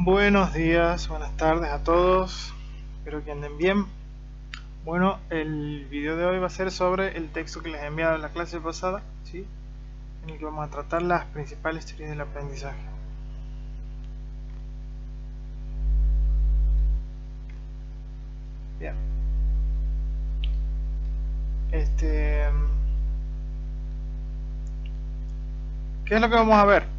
Buenos días, buenas tardes a todos, espero que anden bien. Bueno, el video de hoy va a ser sobre el texto que les he enviado en la clase pasada, ¿sí? En el que vamos a tratar las principales teorías del aprendizaje. Bien. ¿Qué es lo que vamos a ver?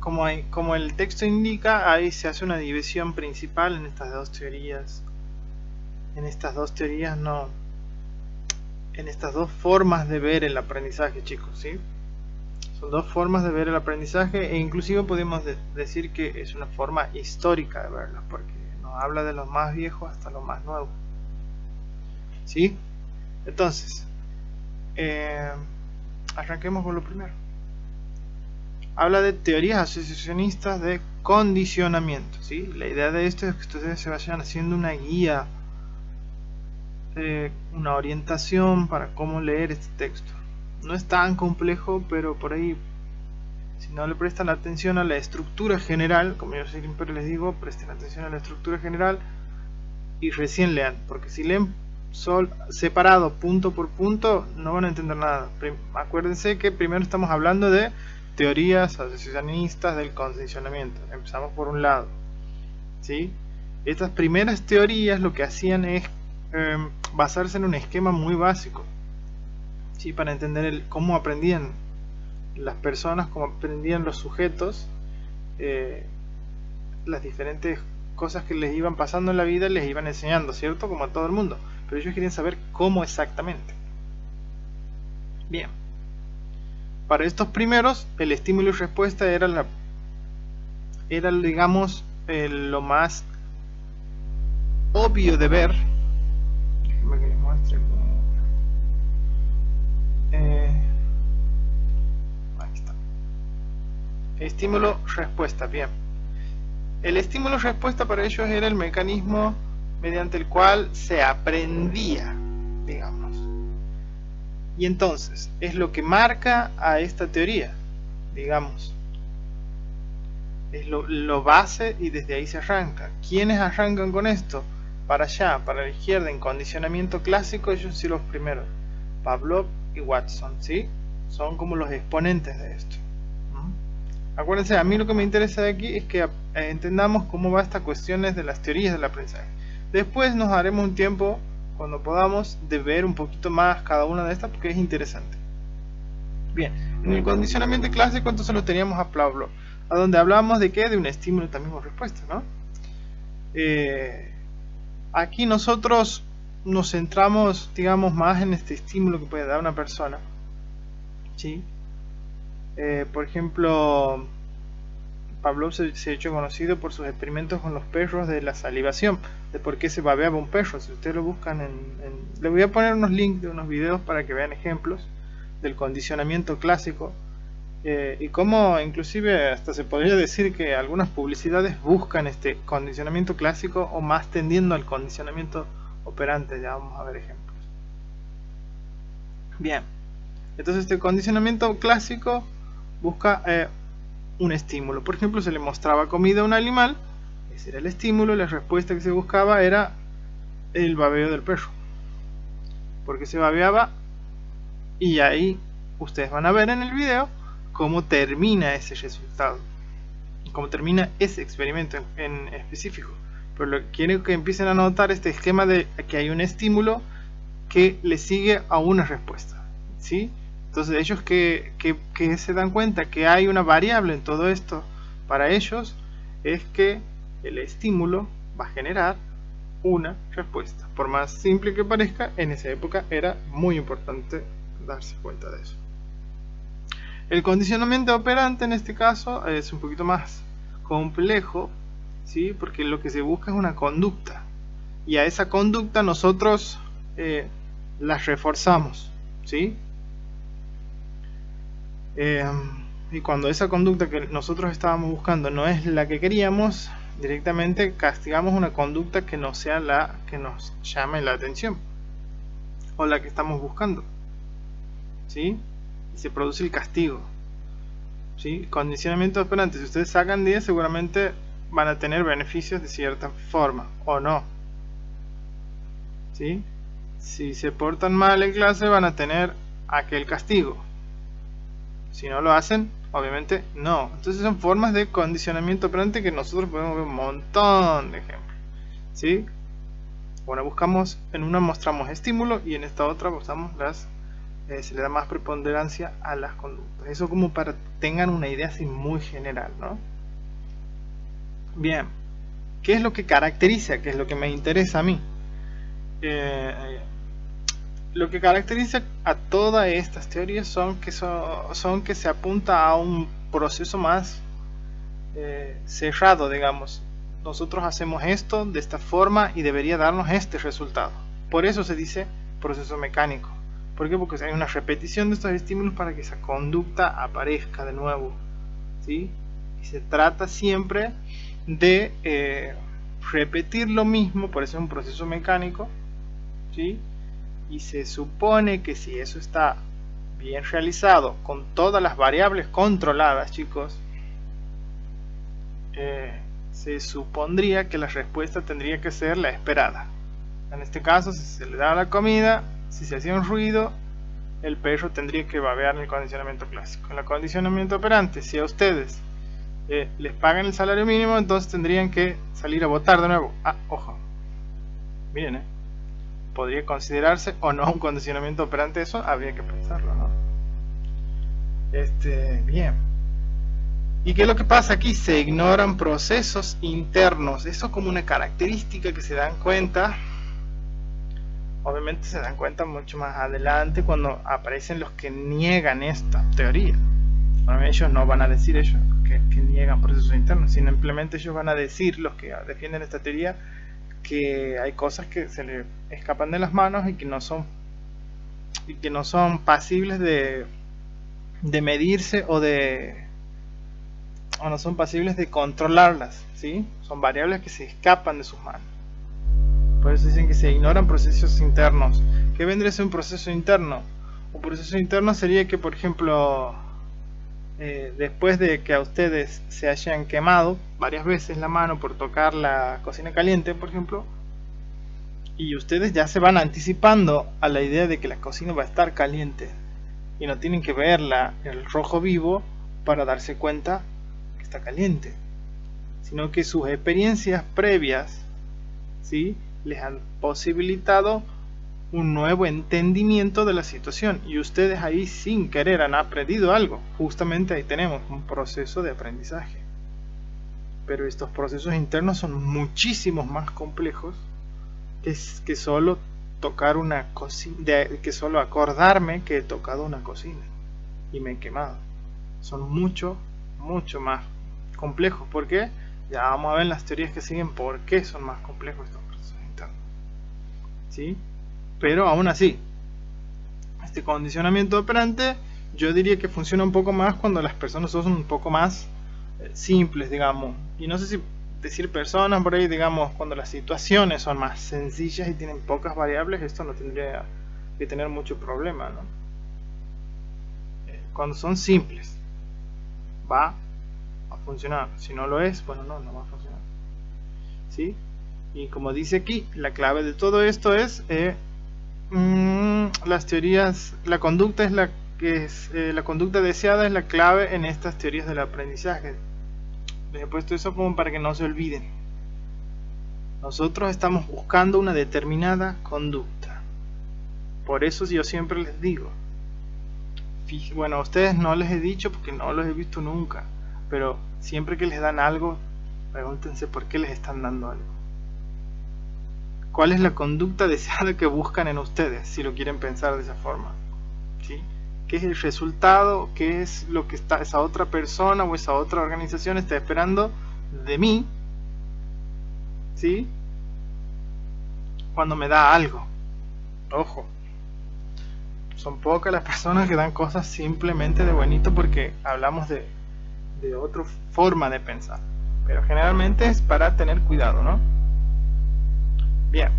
Como el texto indica, ahí se hace una división principal en estas dos teorías. En estas dos formas de ver el aprendizaje, chicos, ¿sí? Son dos formas de ver el aprendizaje e inclusive podemos decir que es una forma histórica de verlo, porque nos habla de lo más viejo hasta lo más nuevo. ¿Sí? Entonces, arranquemos con lo primero. Habla de teorías asociacionistas de condicionamiento. ¿Sí? La idea de esto es que ustedes se vayan haciendo una guía, una orientación para cómo leer este texto. No es tan complejo, pero por ahí, si no le prestan atención a la estructura general, como yo siempre les digo, presten atención a la estructura general y recién lean, porque si leen separado punto por punto no van a entender nada. Acuérdense que primero estamos hablando de teorías asociacionistas del condicionamiento. Empezamos por un lado, ¿sí? Estas primeras teorías lo que hacían es basarse en un esquema muy básico, ¿sí? Para entender cómo aprendían las personas, cómo aprendían los sujetos, las diferentes cosas que les iban pasando en la vida les iban enseñando, ¿cierto? Como a todo el mundo, pero ellos querían saber cómo exactamente. Bien, para estos primeros el estímulo y respuesta era digamos lo más obvio de ver. Déjenme que les muestre ahí está. Estímulo respuesta. Bien, el estímulo respuesta para ellos era el mecanismo mediante el cual se aprendía, digamos. Y entonces es lo que marca a esta teoría, digamos. Es lo base y desde ahí se arranca. ¿Quiénes arrancan con esto? Para allá, para la izquierda, en condicionamiento clásico, ellos sí los primeros. Pavlov y Watson, ¿sí? Son como los exponentes de esto. Acuérdense, a mí lo que me interesa de aquí es que entendamos cómo va estas cuestiones de las teorías del aprendizaje. Después nos haremos un tiempo, cuando podamos, de ver un poquito más cada una de estas porque es interesante. Bien, en el condicionamiento clásico entonces lo teníamos a Pavlov, a donde hablábamos de qué, de un estímulo también con respuesta, ¿no? Aquí nosotros nos centramos, digamos, más en este estímulo que puede dar una persona, ¿sí? Por ejemplo, Pavlov se ha hecho conocido por sus experimentos con los perros de la salivación, de por qué se babeaba un perro. Si ustedes lo buscan les voy a poner unos links de unos videos para que vean ejemplos del condicionamiento clásico, y cómo inclusive hasta se podría decir que algunas publicidades buscan este condicionamiento clásico o más tendiendo al condicionamiento operante. Ya vamos a ver ejemplos. Bien, entonces este condicionamiento clásico busca un estímulo. Por ejemplo, se le mostraba comida a un animal, ese era el estímulo, la respuesta que se buscaba era el babeo del perro, porque se babeaba, y ahí ustedes van a ver en el video cómo termina ese resultado, cómo termina ese experimento en específico. Pero quiero que empiecen a notar este esquema de que hay un estímulo que le sigue a una respuesta, ¿sí? Entonces ellos que se dan cuenta que hay una variable en todo esto, para ellos es que el estímulo va a generar una respuesta. Por más simple que parezca, en esa época era muy importante darse cuenta de eso. El condicionamiento operante en este caso es un poquito más complejo, ¿sí? Porque lo que se busca es una conducta, y a esa conducta nosotros las reforzamos, ¿sí? Y cuando esa conducta que nosotros estábamos buscando no es la que queríamos, directamente castigamos una conducta que no sea la que nos llame la atención o la que estamos buscando, ¿sí? Y se produce el castigo. ¿sí? Condicionamiento operante, si ustedes sacan 10 seguramente van a tener beneficios de cierta forma, o no, ¿sí? Si se portan mal en clase van a tener aquel castigo. Si no lo hacen, obviamente no. Entonces son formas de condicionamiento operante que nosotros podemos ver un montón de ejemplos, ¿sí? Bueno, buscamos, en una mostramos estímulo y en esta otra mostramos se le da más preponderancia a las conductas. Eso como para que tengan una idea así muy general, ¿no? Bien, ¿qué es lo que caracteriza? ¿Qué es lo que me interesa a mí? Lo que caracteriza a todas estas teorías son que se apunta a un proceso más cerrado, digamos. Nosotros hacemos esto de esta forma y debería darnos este resultado. Por eso se dice proceso mecánico. ¿Por qué? Porque hay una repetición de estos estímulos para que esa conducta aparezca de nuevo, ¿sí? Y se trata siempre de repetir lo mismo, por eso es un proceso mecánico, ¿sí? Y se supone que si eso está bien realizado con todas las variables controladas, chicos, se supondría que la respuesta tendría que ser la esperada. En este caso, si se le da la comida, si se hacía un ruido, el perro tendría que babear en el condicionamiento clásico. En el condicionamiento operante, si a ustedes les pagan el salario mínimo, entonces tendrían que salir a votar de nuevo. Ojo, miren, podría considerarse o no un condicionamiento operante, eso habría que pensarlo, ¿no? Bien. ¿Y qué es lo que pasa aquí? Se ignoran procesos internos. Eso como una característica que se dan cuenta. Obviamente se dan cuenta mucho más adelante cuando aparecen los que niegan esta teoría. Bueno, ellos no van a decir que niegan procesos internos, sino simplemente ellos van a decir, los que defienden esta teoría, que hay cosas que se le escapan de las manos y que no son pasibles de medirse o no son pasibles de controlarlas, ¿sí? Son variables que se escapan de sus manos. Por eso dicen que se ignoran procesos internos. ¿Qué vendría a ser un proceso interno? Un proceso interno sería que, por ejemplo, después de que a ustedes se hayan quemado varias veces la mano por tocar la cocina caliente, por ejemplo, y ustedes ya se van anticipando a la idea de que la cocina va a estar caliente y no tienen que verla en el rojo vivo para darse cuenta que está caliente, sino que sus experiencias previas, ¿sí?, les han posibilitado un nuevo entendimiento de la situación y ustedes ahí sin querer han aprendido algo. Justamente ahí tenemos un proceso de aprendizaje. Pero estos procesos internos son muchísimos más complejos que solo tocar una cocina, que solo acordarme que he tocado una cocina y me he quemado. Son mucho más complejos. ¿Por qué? Ya vamos a ver en las teorías que siguen por qué son más complejos estos procesos internos, ¿sí? Pero aún así, este condicionamiento operante yo diría que funciona un poco más cuando las personas son un poco más simples, digamos. Y no sé si decir personas por ahí, digamos, cuando las situaciones son más sencillas y tienen pocas variables, esto no tendría que tener mucho problema, ¿no? Cuando son simples, va a funcionar. Si no lo es, bueno, no va a funcionar, ¿sí? Y como dice aquí, la clave de todo esto es las teorías, la conducta es la conducta deseada es la clave en estas teorías del aprendizaje. Les he puesto eso como para que no se olviden. Nosotros estamos buscando una determinada conducta. Por eso yo siempre les digo, bueno, a ustedes no les he dicho porque no los he visto nunca, pero siempre que les dan algo, pregúntense por qué les están dando algo. ¿Cuál es la conducta deseada que buscan en ustedes, si lo quieren pensar de esa forma? ¿Sí? ¿Qué es el resultado? ¿Qué es lo que esa otra persona o esa otra organización está esperando de mí? ¿Sí? Cuando me da algo. Ojo, son pocas las personas que dan cosas simplemente de bonito porque hablamos de otra forma de pensar. Pero generalmente es para tener cuidado, ¿no? Bien,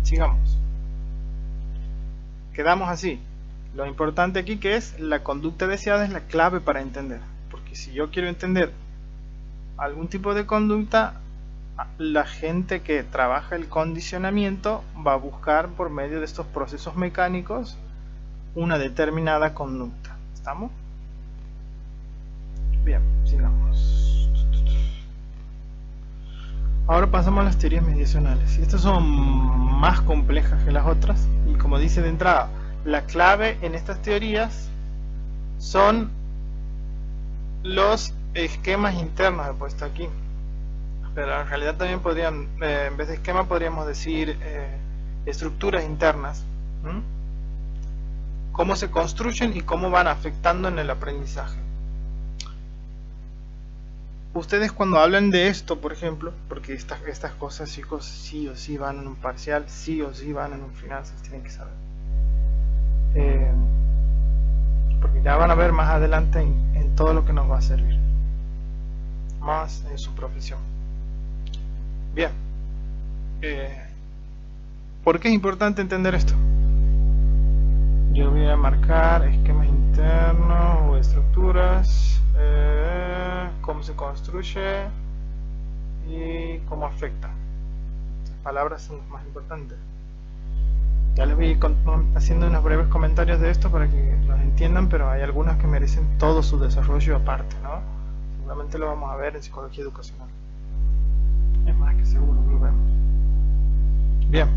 sigamos. Quedamos así. Lo importante aquí que es la conducta deseada es la clave para entender. Porque porque si yo quiero entender algún tipo de conducta, la gente que trabaja el condicionamiento va a buscar por medio de estos procesos mecánicos una determinada conducta. ¿Estamos? Bien, sigamos. Ahora pasamos a las teorías mediacionales. Y estas son más complejas que las otras. Y como dice de entrada, la clave en estas teorías son los esquemas internos. He puesto aquí. Pero en realidad también podrían, en vez de esquema, podríamos decir estructuras internas. Cómo se construyen y cómo van afectando en el aprendizaje. Ustedes cuando hablan de esto, por ejemplo, porque estas cosas, chicos, sí o sí van en un parcial, sí o sí van en un finanzas, tienen que saber. Porque ya van a ver más adelante en todo lo que nos va a servir. Más en su profesión. Bien. ¿Por qué es importante entender esto? Yo voy a marcar esquemas internos o estructuras, cómo se construye y cómo afecta. Estas palabras son las más importantes. Ya les voy haciendo unos breves comentarios de esto para que los entiendan, pero hay algunas que merecen todo su desarrollo aparte, ¿no? Seguramente lo vamos a ver en psicología educacional. Es más que seguro que lo vemos. Bien.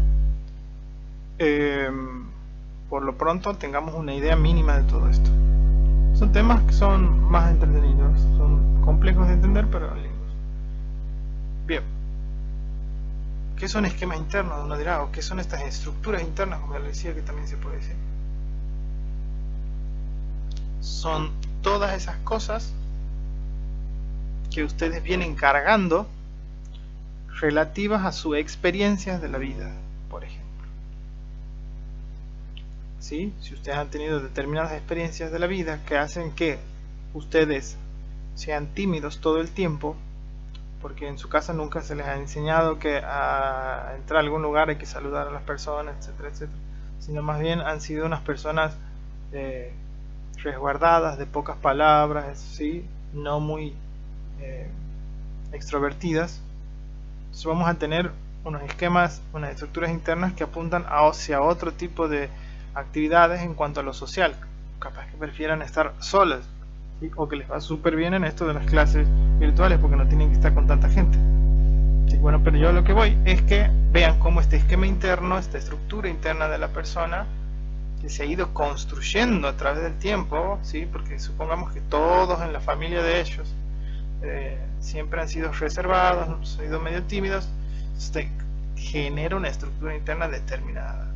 Por lo pronto tengamos una idea mínima de todo esto. Son temas que son más entretenidos, son complejos de entender, pero lindos. Bien. ¿Qué son esquemas internos? Uno dirá, ¿o qué son estas estructuras internas? Como les decía, que también se puede decir. Son todas esas cosas que ustedes vienen cargando relativas a sus experiencias de la vida, por ejemplo. ¿Sí? Si ustedes han tenido determinadas experiencias de la vida que hacen que ustedes sean tímidos todo el tiempo, porque en su casa nunca se les ha enseñado que a entrar a algún lugar hay que saludar a las personas, etcétera, etcétera, sino más bien han sido unas personas resguardadas, de pocas palabras, ¿sí? No muy extrovertidas. Entonces vamos a tener unos esquemas, unas estructuras internas que apuntan hacia otro tipo de actividades en cuanto a lo social. Capaz que prefieran estar solas, ¿sí? O que les va súper bien en esto de las clases virtuales porque no tienen que estar con tanta gente, ¿sí? Bueno, pero yo lo que voy es que vean cómo este esquema interno, esta estructura interna de la persona que se ha ido construyendo a través del tiempo, ¿sí? Porque supongamos que todos en la familia de ellos siempre han sido reservados, han sido medio tímidos, usted genera una estructura interna determinada.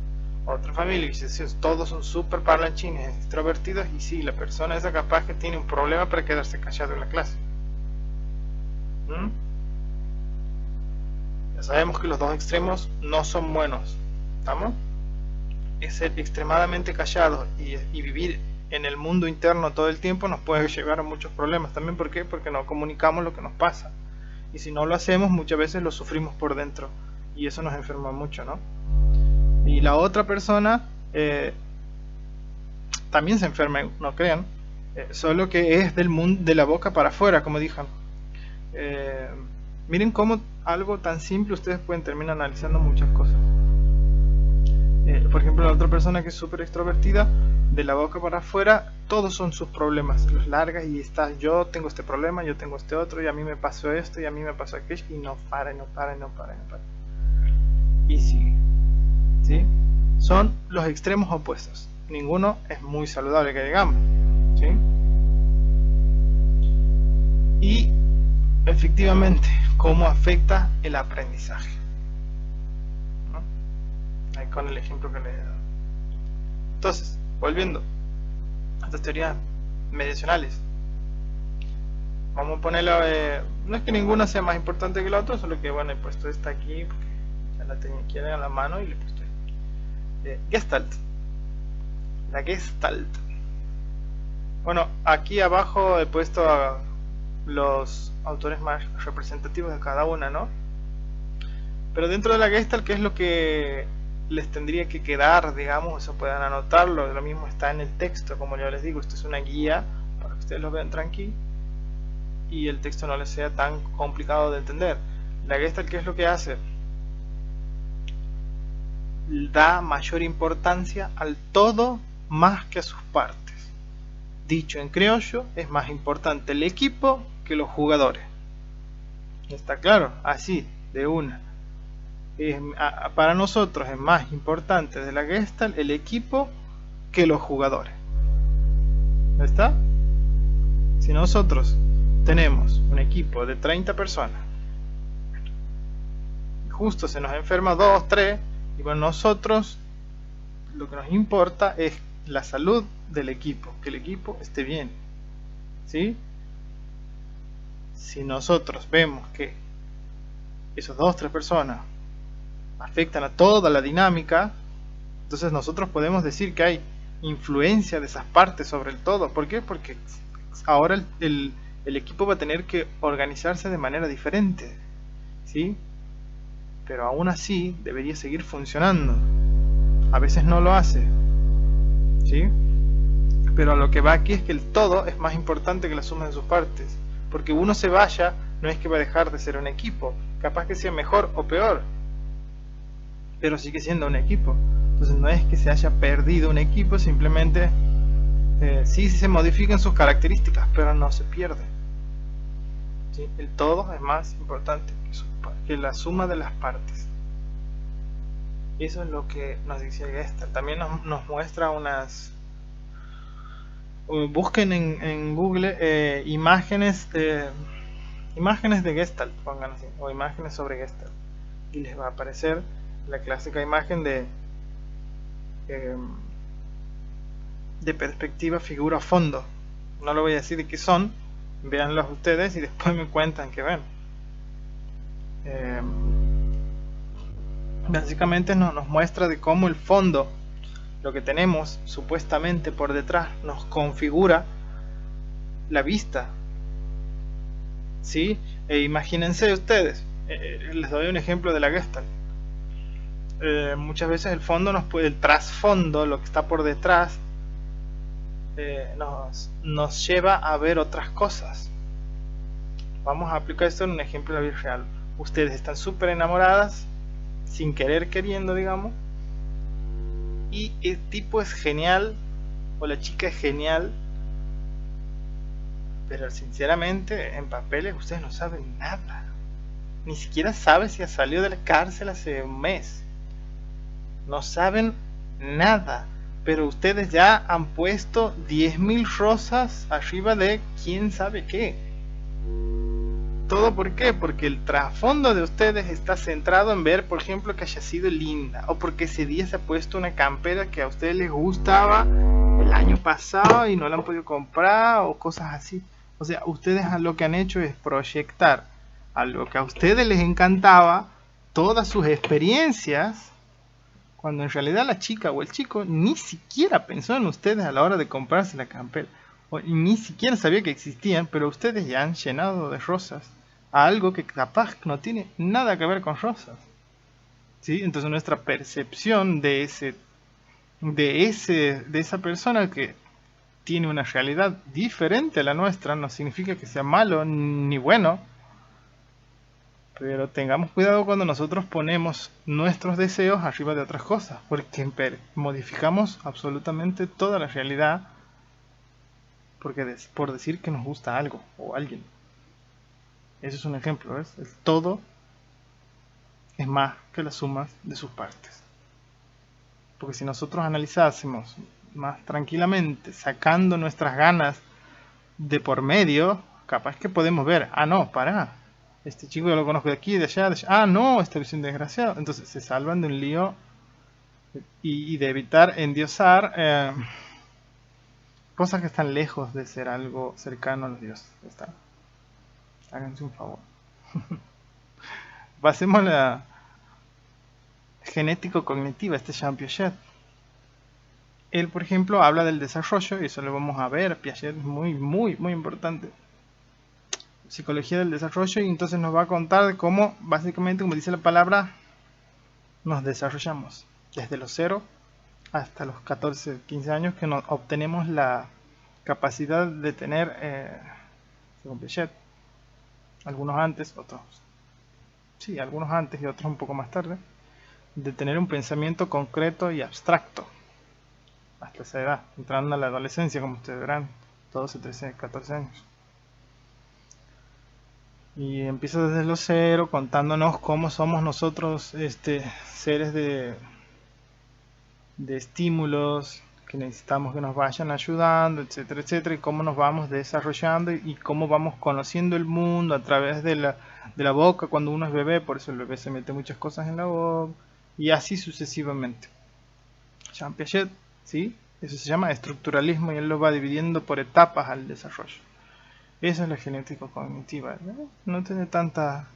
Otra familia, y todos son súper parlanchines, extrovertidos, y sí, la persona esa capaz que tiene un problema para quedarse callado en la clase. Ya sabemos que los dos extremos no son buenos, ¿estamos? Es ser extremadamente callado y vivir en el mundo interno todo el tiempo nos puede llevar a muchos problemas. También, ¿por qué? Porque no comunicamos lo que nos pasa, y si no lo hacemos muchas veces lo sufrimos por dentro y eso nos enferma mucho, ¿no? Y la otra persona también se enferma, no crean, solo que es del mundo, de la boca para afuera, como dijo. Miren cómo algo tan simple ustedes pueden terminar analizando muchas cosas. Por ejemplo, la otra persona que es súper extrovertida, de la boca para afuera, todos son sus problemas, los largas y está, yo tengo este problema, yo tengo este otro, y a mí me pasó esto, y a mí me pasó aquello, y no para, y no para, y no para, y no para. Y sigue. ¿Sí? Son los extremos opuestos. Ninguno es muy saludable, que digamos, ¿sí? Y efectivamente, ¿cómo afecta el aprendizaje? ¿No? Ahí con el ejemplo que les he dado. Entonces, volviendo a estas teorías mediacionales, vamos a ponerla, no es que ninguna sea más importante que la otra, solo que bueno, he puesto esta aquí porque ya la tenía aquí a la mano y le he puesto Gestalt. La Gestalt. Bueno, aquí abajo he puesto a los autores más representativos de cada una, ¿no? Pero dentro de la Gestalt, ¿qué es lo que les tendría que quedar, digamos? Eso puedan anotarlo, lo mismo está en el texto, como yo les digo, esto es una guía para que ustedes lo vean tranquilo. y el texto no les sea tan complicado de entender. La Gestalt, ¿qué es lo que hace? Da mayor importancia al todo más que a sus partes. Dicho en criollo, es más importante el equipo que los jugadores. ¿Está claro? Así, de una. Para nosotros es más importante de la Gestalt el equipo que los jugadores. ¿Está? Si nosotros tenemos un equipo de 30 personas, justo se nos enferma 2, 3, y bueno, nosotros lo que nos importa es la salud del equipo, que el equipo esté bien. ¿Sí? Si nosotros vemos que esos 2, 3 personas afectan a toda la dinámica, entonces nosotros podemos decir que hay influencia de esas partes sobre el todo. ¿Por qué? Porque ahora el equipo va a tener que organizarse de manera diferente, ¿sí? Pero aún así debería seguir funcionando. A veces no lo hace, ¿sí? Pero a lo que va aquí es que el todo es más importante que la suma de sus partes. Porque uno se vaya, no es que va a dejar de ser un equipo. Capaz que sea mejor o peor, pero sigue siendo un equipo. Entonces no es que se haya perdido un equipo, simplemente sí se modifican sus características, pero no se pierde. ¿Sí? El todo es más importante que la suma de las partes. Eso es lo que nos dice Gestalt. También nos muestra unas... Busquen en Google imágenes de Gestalt, pongan así, o imágenes sobre Gestalt, y les va a aparecer la clásica imagen de perspectiva, figura, fondo. No lo voy a decir de qué son, véanlos ustedes y después me cuentan que ven. Básicamente nos muestra de cómo el fondo, lo que tenemos supuestamente por detrás, nos configura la vista. ¿Sí? Imagínense ustedes, les doy un ejemplo de la Gestalt. Muchas veces el fondo el trasfondo, lo que está por detrás, nos lleva a ver otras cosas. Vamos a aplicar esto en un ejemplo de la vida real. Ustedes están súper enamoradas, sin querer queriendo, digamos, y el tipo es genial, o la chica es genial, pero sinceramente en papeles ustedes no saben nada. Ni siquiera saben si ha salido de la cárcel hace un mes. No saben nada, pero ustedes ya han puesto 10.000 rosas arriba de quién sabe qué. ¿Todo por qué? Porque el trasfondo de ustedes está centrado en ver, por ejemplo, que haya sido linda, o porque ese día se ha puesto una campera que a ustedes les gustaba el año pasado y no la han podido comprar, o cosas así. O sea, ustedes lo que han hecho es proyectar a lo que a ustedes les encantaba todas sus experiencias, cuando en realidad la chica o el chico ni siquiera pensó en ustedes a la hora de comprarse la campera, o ni siquiera sabía que existían, pero ustedes ya han llenado de rosas a algo que capaz no tiene nada que ver con rosas. ¿Sí? Entonces nuestra percepción de esa persona que tiene una realidad diferente a la nuestra no significa que sea malo ni bueno, pero tengamos cuidado cuando nosotros ponemos nuestros deseos arriba de otras cosas, porque modificamos absolutamente toda la realidad por decir que nos gusta algo o alguien. Ese es un ejemplo, ¿ves? El todo es más que las sumas de sus partes. Porque si nosotros analizásemos más tranquilamente, sacando nuestras ganas de por medio, capaz que podemos ver, no, pará, este chico yo lo conozco de aquí, de allá, no, este es un desgraciado. Entonces se salvan de un lío y de evitar endiosar cosas que están lejos de ser algo cercano a los dioses. Háganse un favor. Pasemos a la genético-cognitiva, Jean Piaget. Él, por ejemplo, habla del desarrollo, y eso lo vamos a ver. Piaget es muy, muy, muy importante. Psicología del desarrollo, y entonces nos va a contar de cómo, básicamente, como dice la palabra, nos desarrollamos desde los 0 hasta los 14, 15 años, que obtenemos la capacidad de tener, según Piaget, algunos antes, otros, sí, algunos antes y otros un poco más tarde, de tener un pensamiento concreto y abstracto hasta esa edad, entrando a la adolescencia, como ustedes verán, 12, 13, 14 años. Y empieza desde los cero contándonos cómo somos nosotros seres de estímulos que necesitamos que nos vayan ayudando, etcétera, etcétera, y cómo nos vamos desarrollando y cómo vamos conociendo el mundo a través de la boca cuando uno es bebé, por eso el bebé se mete muchas cosas en la boca, y así sucesivamente. Jean Piaget, ¿sí? Eso se llama estructuralismo y él lo va dividiendo por etapas al desarrollo. Esa es la genética cognitiva, ¿no? No tiene tanta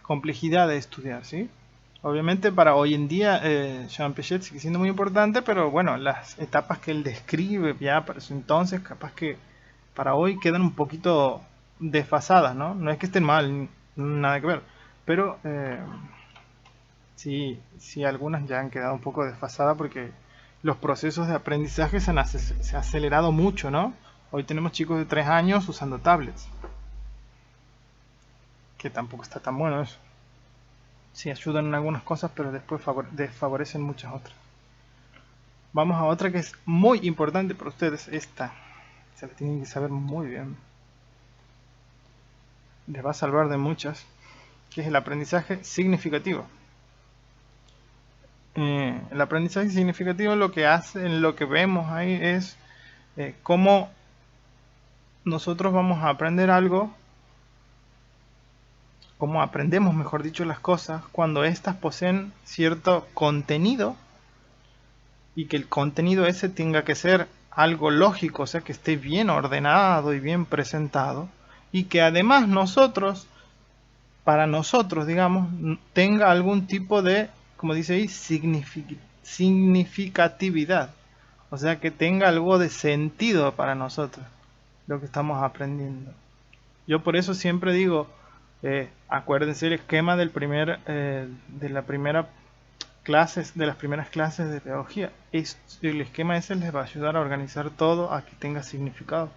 complejidad de estudiar, ¿sí? Obviamente para hoy en día Jean Piaget sigue siendo muy importante, pero bueno, las etapas que él describe ya para su entonces, capaz que para hoy quedan un poquito desfasadas, ¿no? No es que estén mal, nada que ver, pero sí algunas ya han quedado un poco desfasadas porque los procesos de aprendizaje se han acelerado mucho, ¿no? Hoy tenemos chicos de 3 años usando tablets, que tampoco está tan bueno eso. Sí, ayudan en algunas cosas, pero después desfavorecen muchas otras. Vamos a otra que es muy importante para ustedes. Esta se la tienen que saber muy bien. Les va a salvar de muchas. Que es el aprendizaje significativo. El aprendizaje significativo lo que hace, lo que vemos ahí es cómo nosotros vamos a aprender algo, cómo aprendemos, mejor dicho, las cosas cuando éstas poseen cierto contenido y que el contenido ese tenga que ser algo lógico, o sea, que esté bien ordenado y bien presentado, y que además nosotros, para nosotros, digamos, tenga algún tipo de, como dice ahí, significatividad, o sea, que tenga algo de sentido para nosotros, lo que estamos aprendiendo. Yo por eso siempre digo, acuérdense el esquema del de la primera de las primeras clases de pedagogía. El esquema ese les va a ayudar a organizar todo a que tenga significado.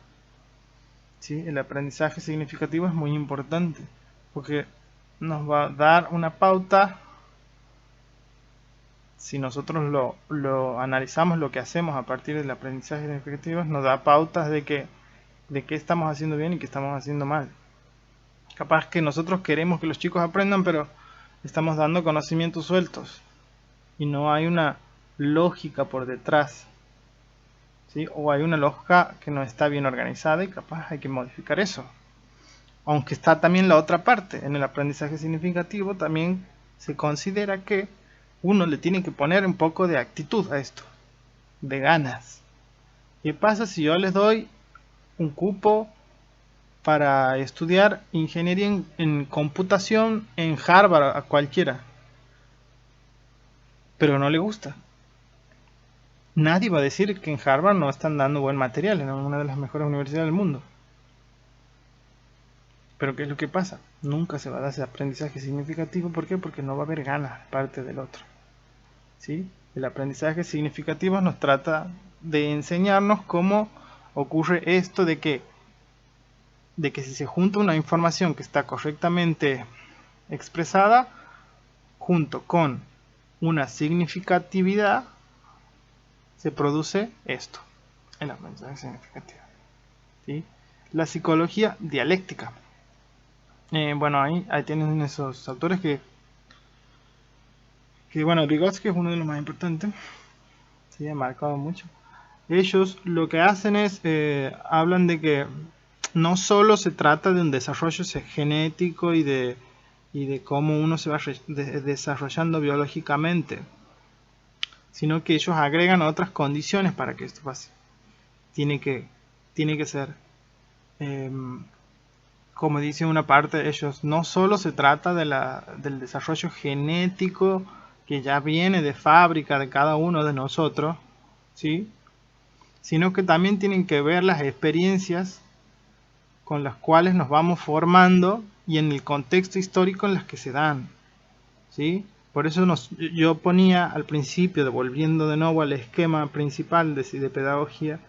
¿Sí? El aprendizaje significativo es muy importante porque nos va a dar una pauta. Si nosotros lo analizamos, lo que hacemos a partir del aprendizaje significativo nos da pautas de qué estamos haciendo bien y qué estamos haciendo mal. Capaz que nosotros queremos que los chicos aprendan, pero estamos dando conocimientos sueltos y no hay una lógica por detrás, ¿sí? O hay una lógica que no está bien organizada y capaz hay que modificar eso. Aunque está también la otra parte, en el aprendizaje significativo también se considera que uno le tiene que poner un poco de actitud a esto, de ganas. ¿Qué pasa si yo les doy un cupo para estudiar ingeniería en computación en Harvard a cualquiera, pero no le gusta? Nadie va a decir que en Harvard no están dando buen material, en una de las mejores universidades del mundo. Pero ¿qué es lo que pasa? Nunca se va a dar ese aprendizaje significativo. ¿Por qué? Porque no va a haber ganas de parte del otro. ¿Sí? El aprendizaje significativo nos trata de enseñarnos cómo ocurre esto de que si se junta una información que está correctamente expresada junto con una significatividad, se produce esto, el aprendizaje significativo. ¿Sí? La psicología dialéctica. Bueno, ahí tienen esos autores que bueno, Vygotsky es uno de los más importantes, sí, ha marcado mucho. Ellos lo que hacen es, hablan de que no solo se trata de un desarrollo genético y de cómo uno se va desarrollando biológicamente, sino que ellos agregan otras condiciones para que esto pase. Tiene que ser, como dice una parte, ellos no solo se trata del desarrollo genético que ya viene de fábrica de cada uno de nosotros, ¿sí? Sino que también tienen que ver las experiencias con las cuales nos vamos formando y en el contexto histórico en las que se dan, ¿sí? Por eso yo ponía al principio, volviendo de nuevo al esquema principal de pedagogía,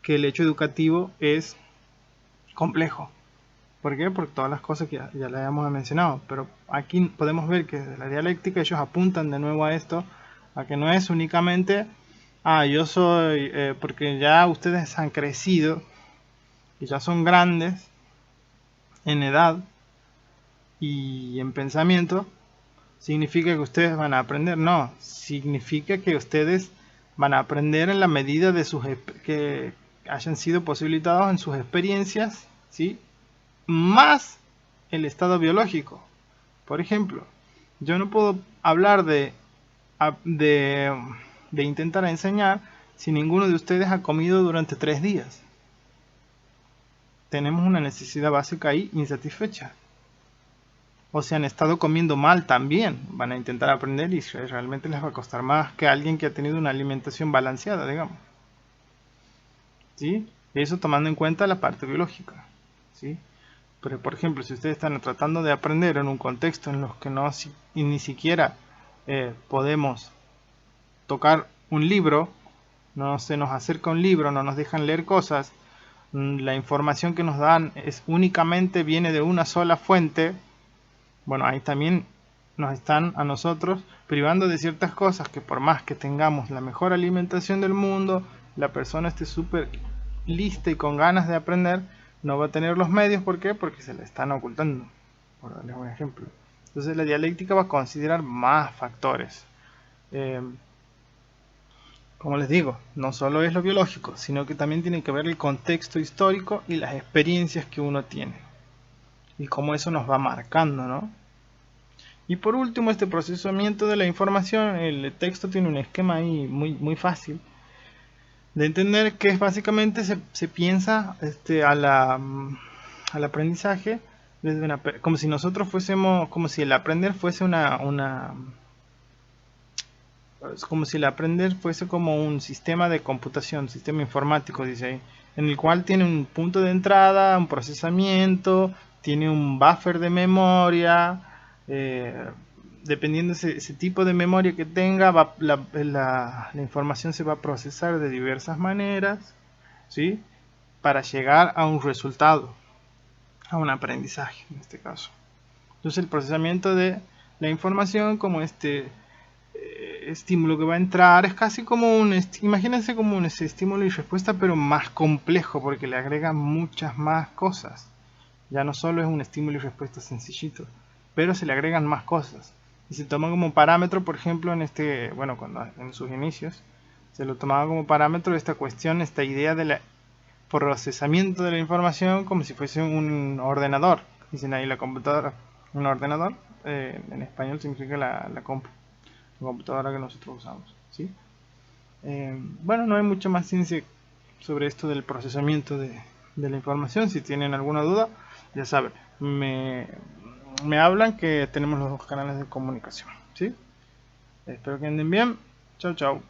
que el hecho educativo es complejo. ¿Por qué? Por todas las cosas que ya le habíamos mencionado. Pero aquí podemos ver que desde la dialéctica ellos apuntan de nuevo a esto, a que no es únicamente, yo soy, porque ya ustedes han crecido y ya son grandes en edad y en pensamiento, significa que ustedes van a aprender. No, significa que ustedes van a aprender en la medida de que hayan sido posibilitados en sus experiencias, ¿sí? Más el estado biológico. Por ejemplo, yo no puedo hablar de intentar enseñar si ninguno de ustedes ha comido durante 3 días. Tenemos una necesidad básica ahí insatisfecha. O si han estado comiendo mal también, van a intentar aprender y realmente les va a costar más que alguien que ha tenido una alimentación balanceada, digamos. ¿Sí? Eso tomando en cuenta la parte biológica. ¿Sí? Pero por ejemplo, si ustedes están tratando de aprender en un contexto en los que ni siquiera podemos tocar un libro, no se nos acerca un libro, no nos dejan leer cosas, la información que nos dan únicamente viene de una sola fuente, bueno, ahí también nos están a nosotros privando de ciertas cosas que por más que tengamos la mejor alimentación del mundo, la persona esté súper lista y con ganas de aprender, no va a tener los medios. ¿Por qué? Porque se le están ocultando, por darles un ejemplo. Entonces la dialéctica va a considerar más factores. Como les digo, no solo es lo biológico, sino que también tiene que ver el contexto histórico y las experiencias que uno tiene. Y cómo eso nos va marcando, ¿no? Y por último, este procesamiento de la información, el texto tiene un esquema ahí muy fácil de entender, que es básicamente se piensa al aprendizaje desde como si nosotros fuésemos, como si el aprender fuese como si el aprender fuese como un sistema de computación, sistema informático, dice ahí, en el cual tiene un punto de entrada, un procesamiento, tiene un buffer de memoria, dependiendo de ese tipo de memoria que tenga, la información se va a procesar de diversas maneras, ¿sí? Para llegar a un resultado, a un aprendizaje en este caso. Entonces el procesamiento de la información, como estímulo que va a entrar, es casi como imagínense como un estímulo y respuesta, pero más complejo, porque le agregan muchas más cosas. Ya no solo es un estímulo y respuesta sencillito, pero se le agregan más cosas. Y se toma como parámetro, por ejemplo, cuando en sus inicios, se lo tomaba como parámetro esta cuestión, esta idea del procesamiento de la información, como si fuese un ordenador. Dicen ahí la computadora, un ordenador, en español significa la computadora que nosotros usamos, ¿sí? No hay mucho más ciencia sobre esto del procesamiento de la información. Si tienen alguna duda, ya saben, me hablan, que tenemos los 2 canales de comunicación, ¿sí? Espero que anden bien. Chao, chao.